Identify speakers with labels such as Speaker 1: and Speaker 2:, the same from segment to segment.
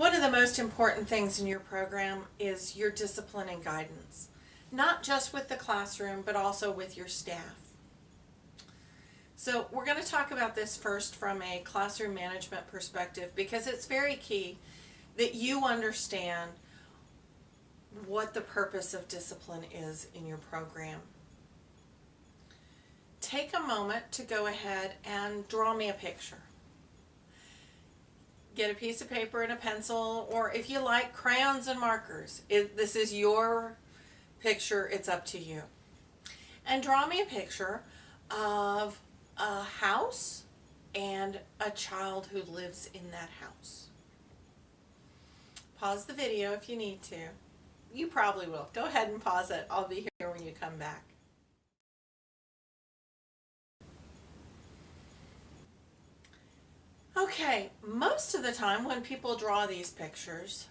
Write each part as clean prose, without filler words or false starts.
Speaker 1: One of the most important things in your program is your discipline and guidance, not just with the classroom, but also with your staff. So we're going to talk about this first from a classroom management perspective because it's very key that you understand what the purpose of discipline is in your program. Take a moment to go ahead and draw me a picture. Get a piece of paper and a pencil, or if you like, crayons and markers. This is your picture, it's up to you. And draw me a picture of a house and a child who lives in that house. Pause the video if you need to. You probably will. Go ahead and pause it. I'll be here when you come back. Okay, most of the time when people draw these pictures,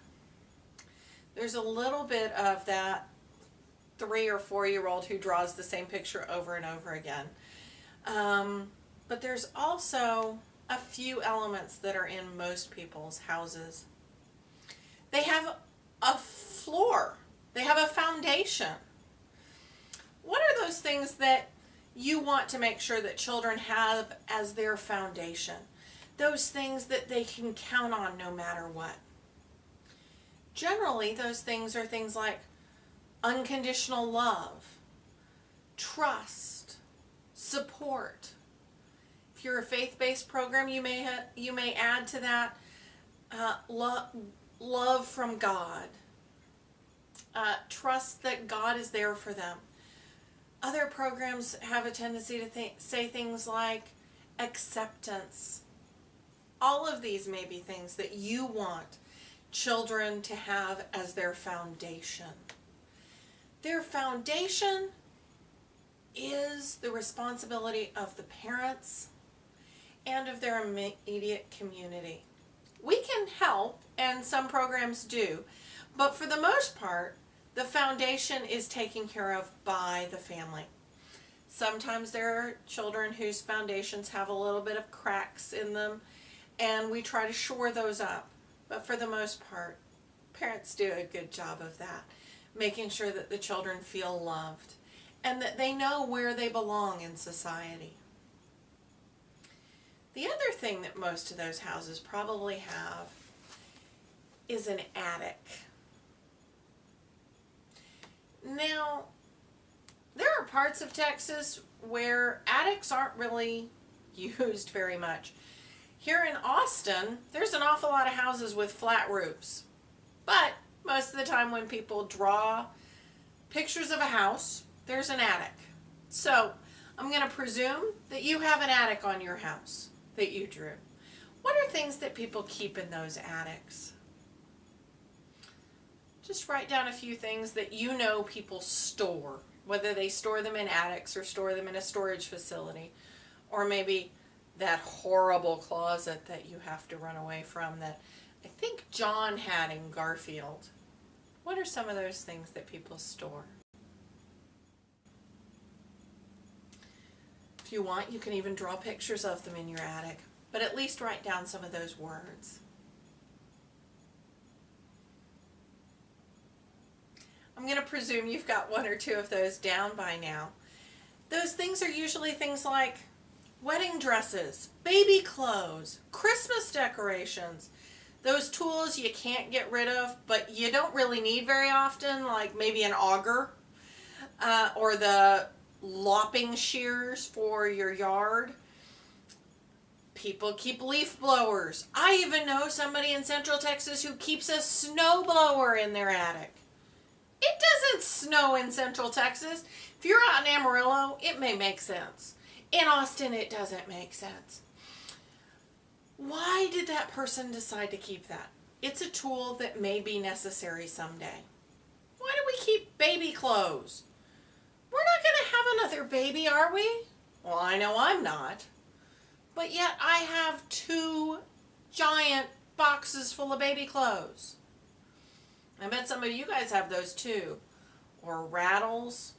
Speaker 1: there's a little bit of that 3 or 4-year-old who draws the same picture over and over again. But there's also a few elements that are in most people's houses. They have a floor. They have a foundation. What are those things that you want to make sure that children have as their foundation? Those things that they can count on no matter what. Generally, those things are things like unconditional love, trust, support. If you're a faith-based program, you may add to that love from God, trust that God is there for them. Other programs have a tendency to say things like acceptance. All of these may be things that you want children to have as their foundation. Their foundation is the responsibility of the parents and of their immediate community. We can help, and some programs do, but for the most part, the foundation is taken care of by the family. Sometimes there are children whose foundations have a little bit of cracks in them, and we try to shore those up. But for the most part, parents do a good job of that, making sure that the children feel loved and that they know where they belong in society. The other thing that most of those houses probably have is an attic. Now, there are parts of Texas where attics aren't really used very much. Here in Austin, there's an awful lot of houses with flat roofs. But most of the time when people draw pictures of a house, there's an attic. So I'm going to presume that you have an attic on your house that you drew. What are things that people keep in those attics? Just write down a few things that you know people store, whether they store them in attics or store them in a storage facility, or maybe that horrible closet that you have to run away from that I think John had in Garfield. What are some of those things that people store? If you want, you can even draw pictures of them in your attic, but at least write down some of those words. I'm going to presume you've got 1 or 2 of those down by now. Those things are usually things like wedding dresses, baby clothes, Christmas decorations, those tools you can't get rid of but you don't really need very often, like maybe an auger or the lopping shears for your yard. People keep leaf blowers. I even know somebody in Central Texas who keeps a snow blower in their attic. It doesn't snow in Central Texas. If you're out in Amarillo, it may make sense. In Austin, it doesn't make sense. Why did that person decide to keep that? It's a tool that may be necessary someday. Why do we keep baby clothes? We're not going to have another baby, are we? Well, I know I'm not. But yet I have 2 giant boxes full of baby clothes. I bet some of you guys have those too. Or rattles.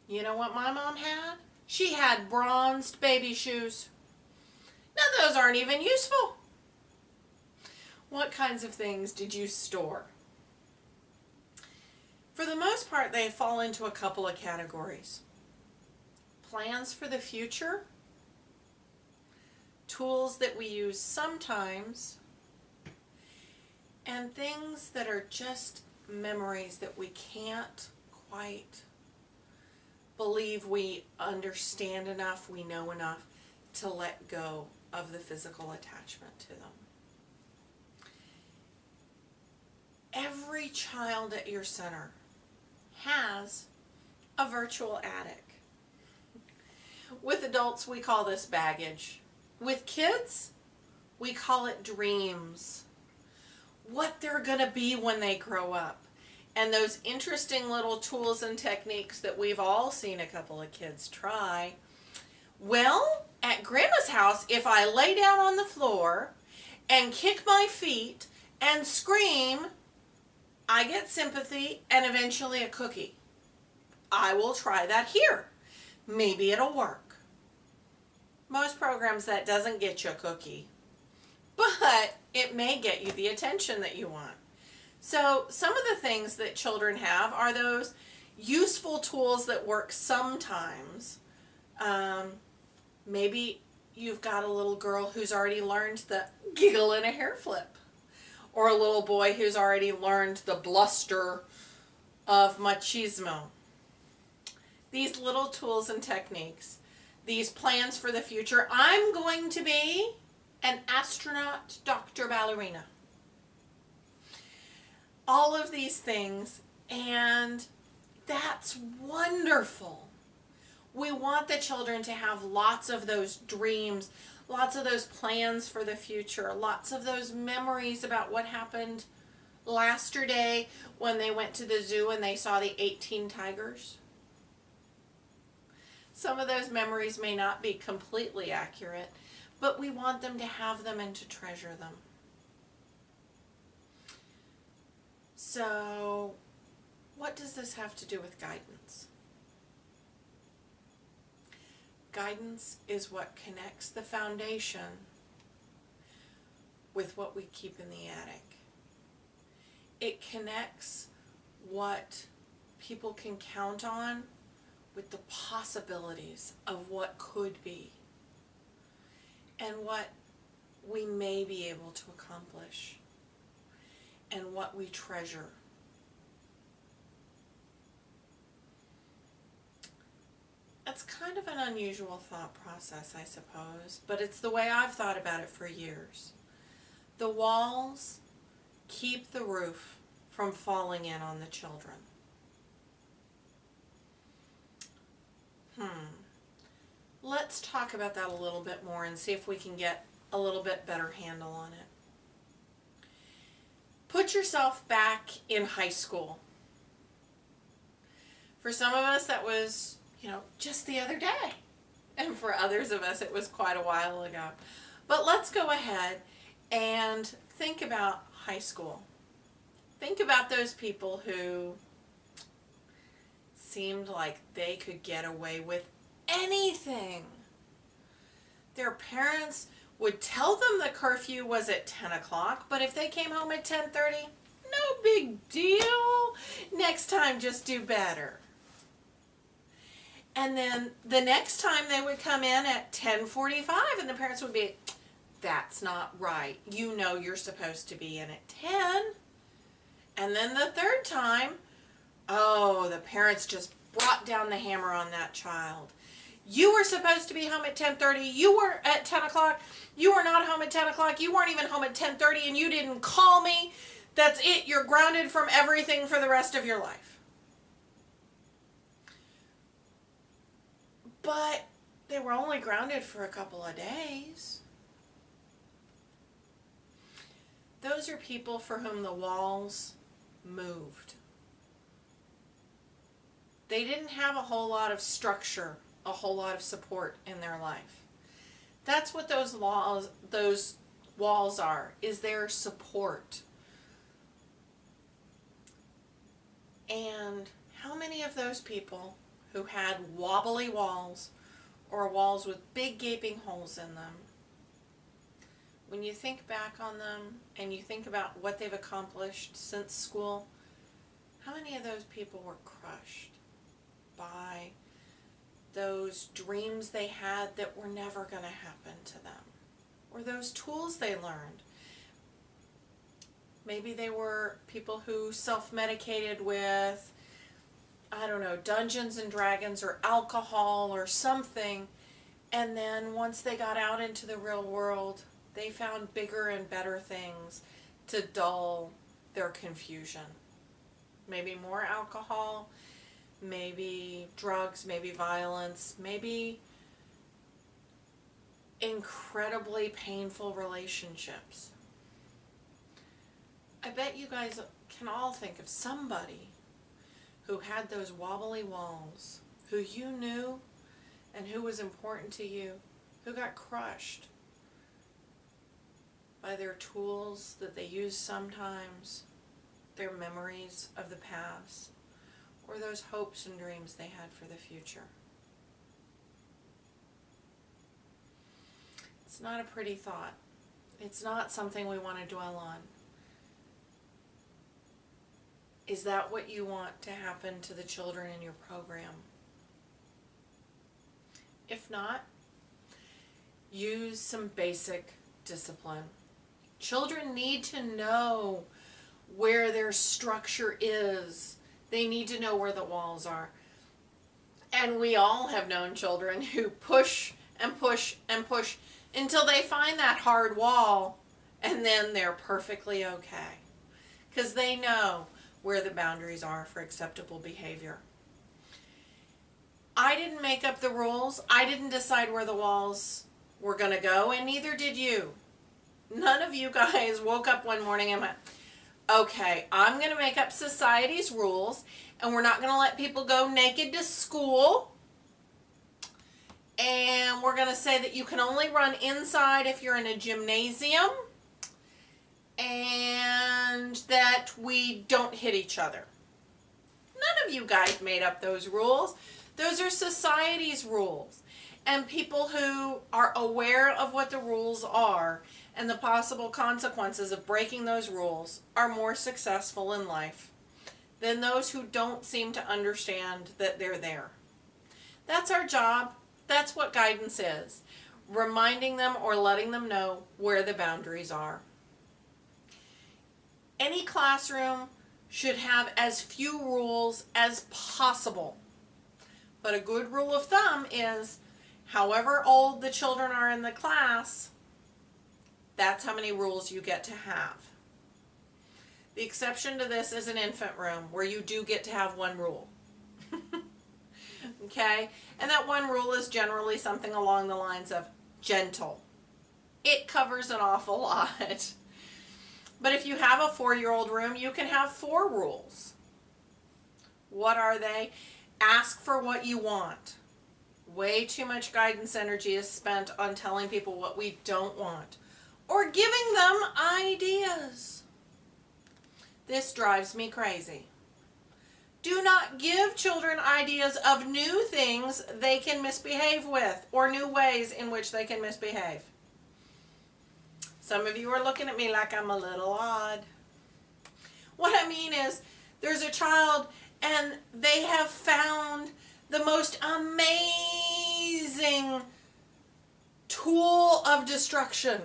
Speaker 1: You know what my mom had? She had bronzed baby shoes. Now those aren't even useful. What kinds of things did you store? For the most part, they fall into a couple of categories. Plans for the future, tools that we use sometimes, and things that are just memories that we can't quite believe we understand enough, we know enough to let go of the physical attachment to them. Every child at your center has a virtual attic. With adults, we call this baggage. With kids, we call it dreams. What they're going to be when they grow up. And those interesting little tools and techniques that we've all seen a couple of kids try. Well, at Grandma's house, if I lay down on the floor and kick my feet and scream, I get sympathy and eventually a cookie. I will try that here. Maybe it'll work. Most programs that doesn't get you a cookie, but it may get you the attention that you want. So some of the things that children have are those useful tools that work sometimes. Maybe you've got a little girl who's already learned the giggle and a hair flip, or a little boy who's already learned the bluster of machismo. These little tools and techniques, these plans for the future. I'm going to be an astronaut, Dr. Ballerina. All of these things, and that's wonderful. We want the children to have lots of those dreams, lots of those plans for the future, lots of those memories about what happened yesterday when they went to the zoo and they saw the 18 tigers. Some of those memories may not be completely accurate, but we want them to have them and to treasure them. So, what does this have to do with guidance? Guidance is what connects the foundation with what we keep in the attic. It connects what people can count on with the possibilities of what could be and what we may be able to accomplish and what we treasure. That's kind of an unusual thought process, I suppose, but it's the way I've thought about it for years. The walls keep the roof from falling in on the children. Let's talk about that a little bit more and see if we can get a little bit better handle on it. Put yourself back in high school. For some of us, that was, just the other day. And for others of us, it was quite a while ago. But let's go ahead and think about high school. Think about those people who seemed like they could get away with anything. Their parents would tell them the curfew was at 10 o'clock, but if they came home at 10:30, no big deal. Next time, just do better. And then the next time they would come in at 10:45 and the parents would be, that's not right. You know you're supposed to be in at 10. And then the third time, the parents just brought down the hammer on that child. You were supposed to be home at 10:30. You were at 10 o'clock. You were not home at 10 o'clock. You weren't even home at 10:30 and you didn't call me. That's it. You're grounded from everything for the rest of your life. But they were only grounded for a couple of days. Those are people for whom the walls moved. They didn't have a whole lot of structure, a whole lot of support in their life. That's what those walls are, is their support. And how many of those people who had wobbly walls or walls with big gaping holes in them when you think back on them and you think about what they've accomplished since school, how many of those people were crushed by those dreams they had that were never going to happen to them, or those tools they learned? Maybe they were people who self-medicated with, I don't know, Dungeons and Dragons or alcohol or something, and then once they got out into the real world, they found bigger and better things to dull their confusion. Maybe more alcohol, maybe drugs, maybe violence, maybe incredibly painful relationships. I bet you guys can all think of somebody who had those wobbly walls, who you knew and who was important to you, who got crushed by their tools that they used sometimes, their memories of the past, or those hopes and dreams they had for the future. It's not a pretty thought. It's not something we want to dwell on. Is that what you want to happen to the children in your program? If not, use some basic discipline. Children need to know where their structure is. They need to know where the walls are. And we all have known children who push and push and push until they find that hard wall, and then they're perfectly okay, because they know where the boundaries are for acceptable behavior. I didn't make up the rules. I didn't decide where the walls were going to go, and neither did you. None of you guys woke up one morning and went, okay, I'm going to make up society's rules, and we're not going to let people go naked to school, and we're going to say that you can only run inside if you're in a gymnasium, and that we don't hit each other. None of you guys made up those rules. Those are society's rules. And people who are aware of what the rules are and the possible consequences of breaking those rules are more successful in life than those who don't seem to understand that they're there. That's our job. That's what guidance is. Reminding them or letting them know where the boundaries are. Any classroom should have as few rules as possible. But a good rule of thumb is, however old the children are in the class, that's how many rules you get to have. The exception to this is an infant room, where you do get to have one rule. Okay? And that one rule is generally something along the lines of gentle. It covers an awful lot. But if you have a 4-year-old room, you can have 4 rules. What are they? Ask for what you want. Way too much guidance energy is spent on telling people what we don't want, or giving them ideas. This drives me crazy. Do not give children ideas of new things they can misbehave with, or new ways in which they can misbehave. Some of you are looking at me like I'm a little odd. What I mean is, there's a child and they have found the most amazing tool of destruction.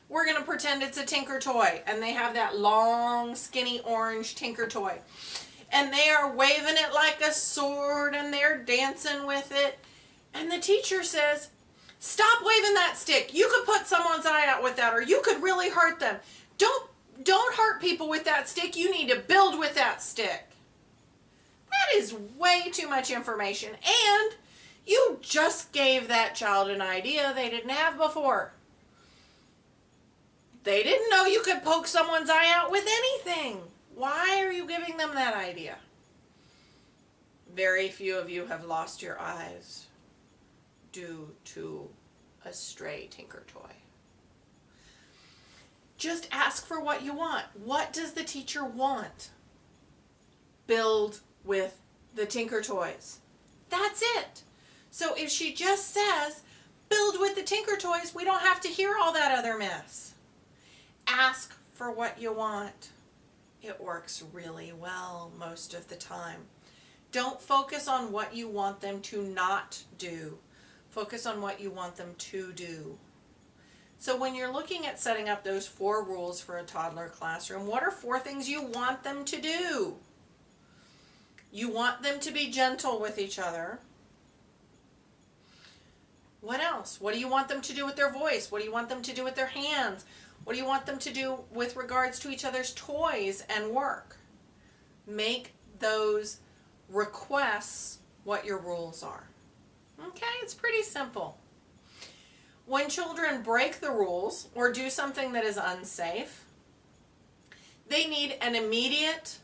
Speaker 1: We're going to pretend it's a Tinker Toy, and they have that long, skinny orange Tinker Toy. And they are waving it like a sword, and they're dancing with it. And the teacher says, stop waving that stick. You could put someone's eye out with that, or you could really hurt them. Don't hurt people with that stick. You need to build with that stick. That is way too much information. And you just gave that child an idea they didn't have before. They didn't know you could poke someone's eye out with anything. Why are you giving them that idea? Very few of you have lost your eyes due to a stray Tinker Toy. Just ask for what you want. What does the teacher want? Build with the Tinker Toys. That's it. So if she just says, build with the Tinker Toys, we don't have to hear all that other mess. Ask for what you want. It works really well most of the time. Don't focus on what you want them to not do. Focus on what you want them to do. So when you're looking at setting up those 4 rules for a toddler classroom, what are 4 things you want them to do? You want them to be gentle with each other. What else? What do you want them to do with their voice? What do you want them to do with their hands? What do you want them to do with regards to each other's toys and work? Make those requests what your rules are. Okay, it's pretty simple. When children break the rules or do something that is unsafe, they need an immediate,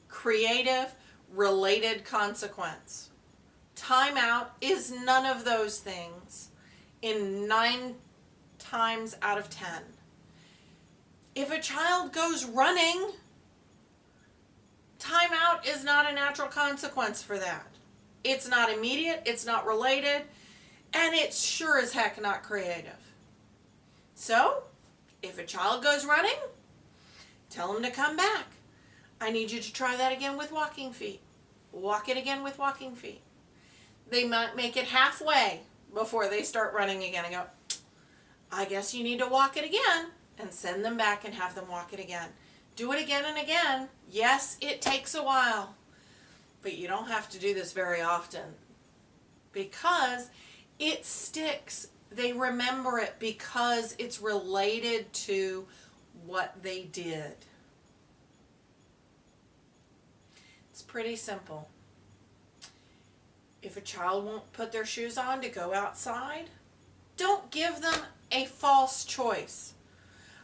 Speaker 1: creative, related consequence. Timeout is none of those things in 9 times out of 10. If a child goes running, timeout is not a natural consequence for that. It's not immediate, it's not related, and it's sure as heck not creative. So, if a child goes running, tell them to come back. I need you to try that again with walking feet. Walk it again with walking feet. They might make it halfway before they start running again and go, I guess you need to walk it again, and send them back and have them walk it again. Do it again and again. Yes, it takes a while, but you don't have to do this very often because it sticks. They remember it because it's related to what they did. It's pretty simple. If a child won't put their shoes on to go outside, don't give them a false choice.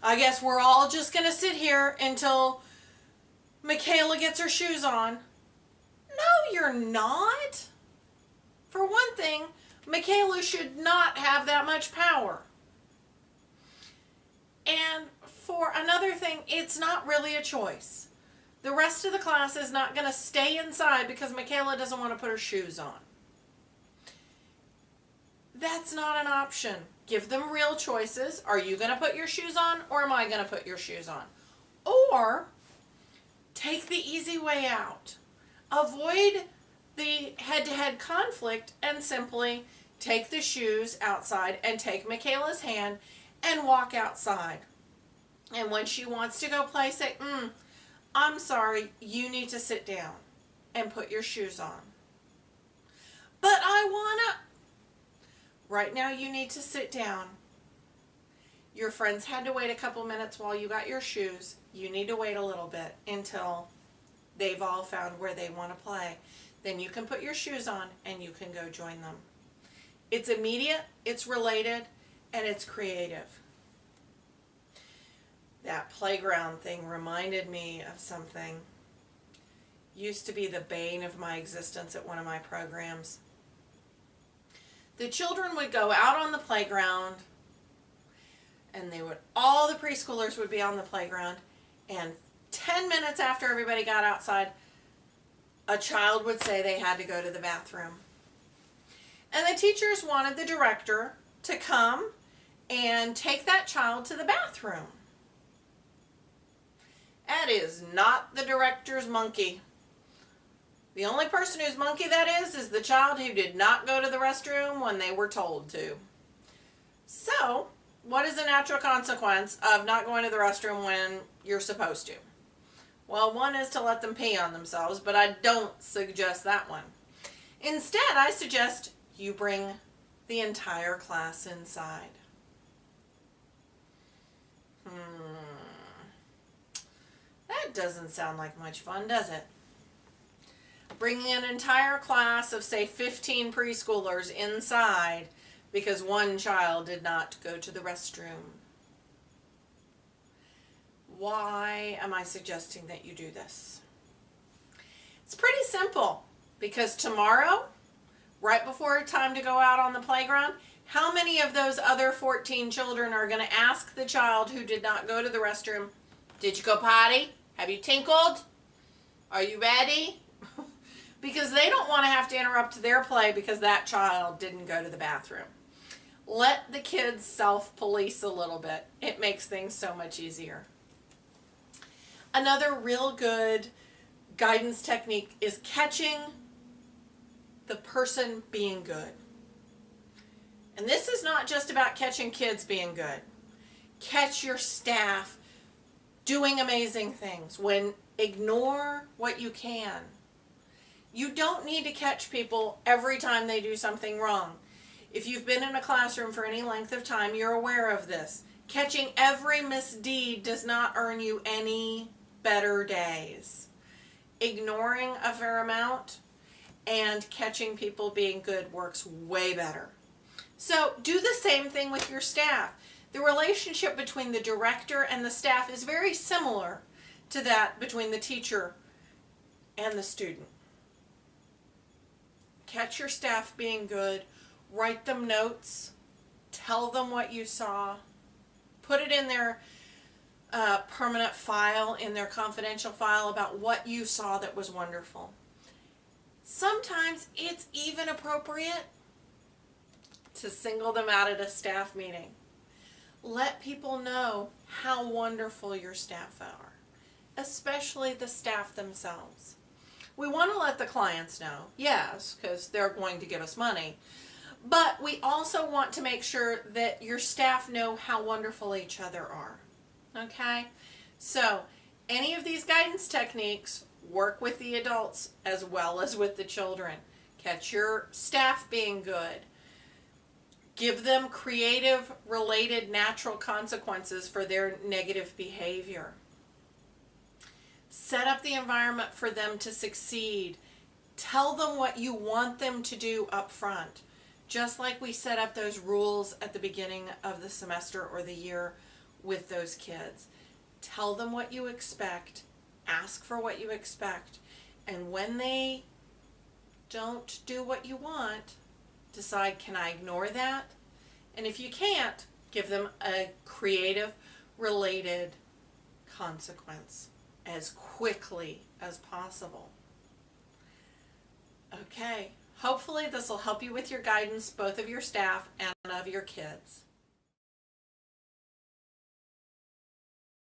Speaker 1: I guess we're all just going to sit here until Michaela gets her shoes on. No, you're not. For one thing, Michaela should not have that much power. And for another thing, it's not really a choice. The rest of the class is not going to stay inside because Michaela doesn't want to put her shoes on. That's not an option. Give them real choices. Are you going to put your shoes on or am I going to put your shoes on? Or take the easy way out. Avoid the head-to-head conflict and simply take the shoes outside and take Michaela's hand and walk outside. And when she wants to go play, say, I'm sorry, you need to sit down and put your shoes on. But I wanna. Right now you need to sit down. Your friends had to wait a couple minutes while you got your shoes. You need to wait a little bit until they've all found where they want to play. Then you can put your shoes on and you can go join them. It's immediate, it's related, and it's creative. That playground thing reminded me of something. Used to be the bane of my existence at one of my programs. The children would go out on the playground, and all the preschoolers would be on the playground, and 10 minutes after everybody got outside, a child would say they had to go to the bathroom. And the teachers wanted the director to come and take that child to the bathroom. That is not the director's monkey. The only person whose monkey that is the child who did not go to the restroom when they were told to. So, what is the natural consequence of not going to the restroom when you're supposed to? Well, one is to let them pee on themselves, but I don't suggest that one. Instead, I suggest you bring the entire class inside. That doesn't sound like much fun, does it? Bringing an entire class of, say, 15 preschoolers inside because one child did not go to the restroom. Why am I suggesting that you do this? It's pretty simple, because tomorrow, right before it's time to go out on the playground, how many of those other 14 children are going to ask the child who did not go to the restroom, did you go potty? Have you tinkled? Are you ready? Because they don't want to have to interrupt their play because that child didn't go to the bathroom. Let the kids self-police a little bit. It makes things so much easier. Another real good guidance technique is catching the person being good. And this is not just about catching kids being good. Catch your staff doing amazing things. Ignore what you can. You don't need to catch people every time they do something wrong. If you've been in a classroom for any length of time, you're aware of this. Catching every misdeed does not earn you any better days. Ignoring a fair amount and catching people being good works way better. So do the same thing with your staff. The relationship between the director and the staff is very similar to that between the teacher and the student. Catch your staff being good, write them notes, tell them what you saw, put it in their permanent file, in their confidential file about what you saw that was wonderful. Sometimes it's even appropriate to single them out at a staff meeting. Let people know how wonderful your staff are, especially the staff themselves. We want to let the clients know, yes, because they're going to give us money, but we also want to make sure that your staff know how wonderful each other are. Okay? So, any of these guidance techniques work with the adults as well as with the children. Catch your staff being good. Give them creative, related, natural consequences for their negative behavior. Set up the environment for them to succeed. Tell them what you want them to do up front. Just like we set up those rules at the beginning of the semester or the year with those kids. Tell them what you expect. Ask for what you expect. And when they don't do what you want, decide, can I ignore that? And if you can't, give them a creative, related consequence as quickly as possible. Okay, hopefully this will help you with your guidance, both of your staff and of your kids.